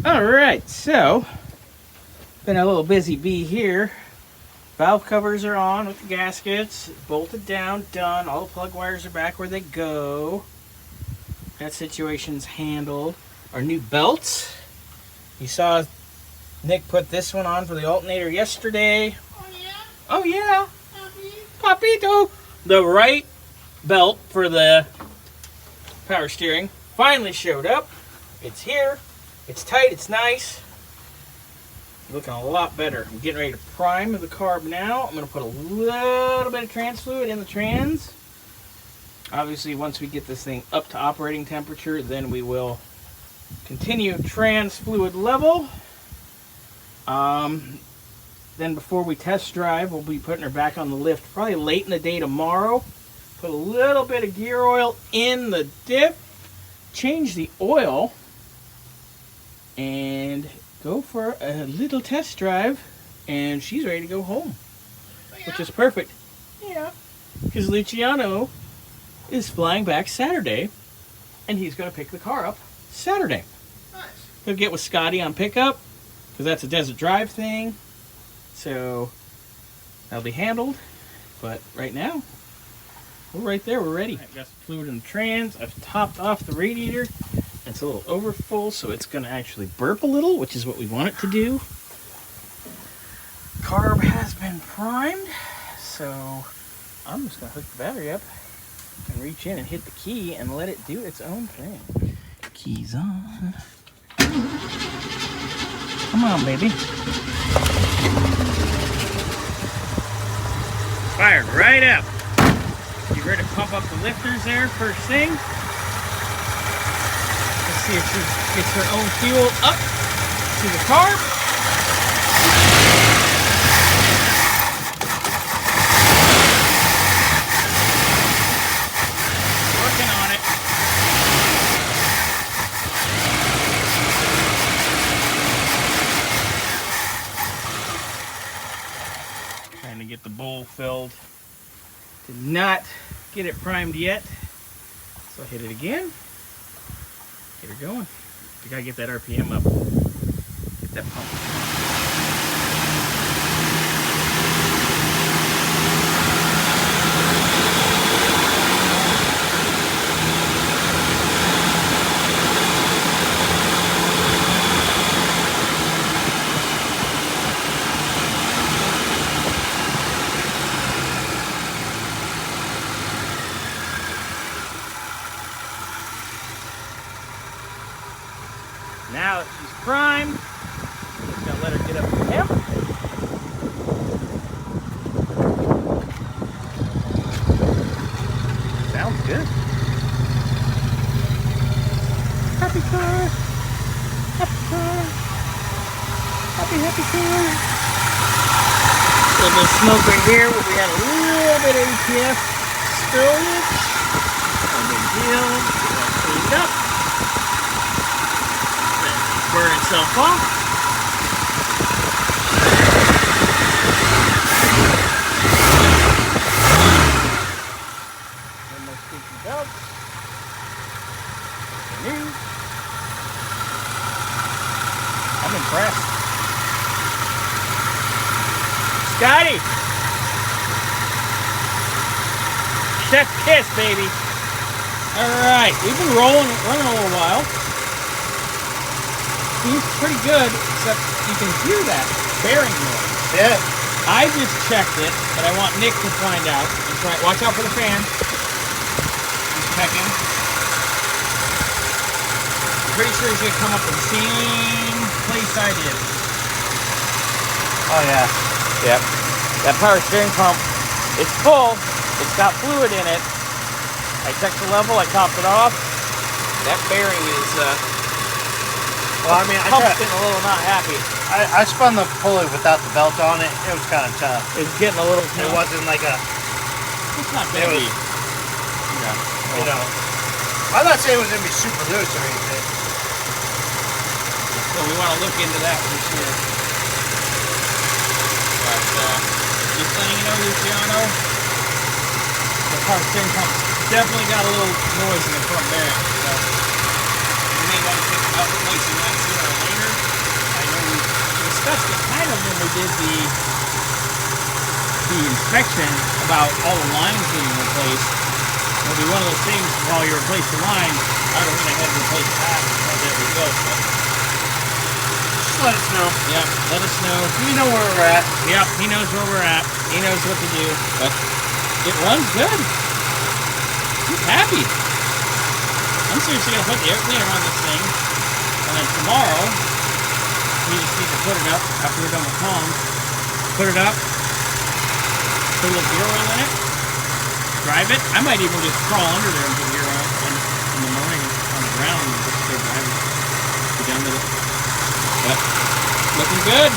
Alright, so been a little busy bee here. Valve covers are on with the gaskets, bolted down, done. All the plug wires are back where they go. That situation's handled. Our new belts. You saw Nick put this one on for the alternator yesterday. Oh yeah? Oh yeah. Puppy? Papito. The right belt for the power steering finally showed up. It's here. It's tight. It's nice. Looking a lot better. I'm getting ready to prime the carb now. I'm going to put a little bit of trans fluid in the trans. Obviously, once we get this thing up to operating temperature, then we will continue trans fluid level. Then before we test drive, we'll be putting her back on the lift probably late in the day tomorrow. Put a little bit of gear oil in the diff, change the oil, and go for a little test drive, and she's ready to go home, which is perfect. Yeah, because Luciano is flying back Saturday, and he's going to pick the car up Saturday. Nice. He'll get with Scotty on pickup, because that's a desert drive thing, so that'll be handled. But right now, we're right there. We're ready. I've got some fluid in the trans. I've topped off the radiator. It's a little over full, so it's going to actually burp a little, which is what we want it to do. Carb has been primed, so I'm just going to hook the battery up and reach in and hit the key and let it do its own thing. Keys on. Come on, baby. Fired right up. You ready to pump up the lifters there first thing? Let's see if she gets her own fuel up to the carb. Working on it. Trying to get the bowl filled. Did not get it primed yet, so I hit it again. Get her going. We gotta get that RPM up. Get that pump. Now that she's primed, just gonna let her get up to temp. Sounds good. Happy car. Happy car. Happy car. A little bit of smoke right here where we had a little bit of ATF spillage. No big deal. Get that cleaned up. Burn itself off. One more squeaky belt. New. I'm impressed. Scotty! Chef kiss, baby. Alright, we've been running a little while. Seems pretty good, except you can hear that bearing noise. Yeah. I just checked it, but I want Nick to find out. And try. Watch out for the fan. He's checking. I'm pretty sure he's going to come up in the same place I did. Oh yeah. Yep. That power steering pump, it's full. It's got fluid in it. I checked the level. I topped it off. That bearing is... Well, I mean, pump's getting a little not happy. I spun the pulley without the belt on it. It was kind of tough. It's getting a little... It wasn't like a... It's not going to be... Yeah. You know. I'm not saying it was going to be super loose or anything. So we want to look into that for sure. But, just letting you know, Luciano, the power steering pump's definitely got a little noise in the front bearing. So we may want to think about replacing that sooner or later. did the inspection about all the lines being replaced. It'll be one of those things while you replace the line, I don't think I had to replace that. How that would go. But Just let us know. yeah, let us know. We know where we're at. Yep, he knows where we're at. He knows what to do. But it runs good. He's happy. I'm seriously gonna put the air cleaner on this thing, and then tomorrow we just need to put it up after we're done with Tom. Put it up, put a little gear oil in it, drive it. I might even just crawl under there and put gear oil in the morning on the ground and just go drive it. Be done with it. But looking good.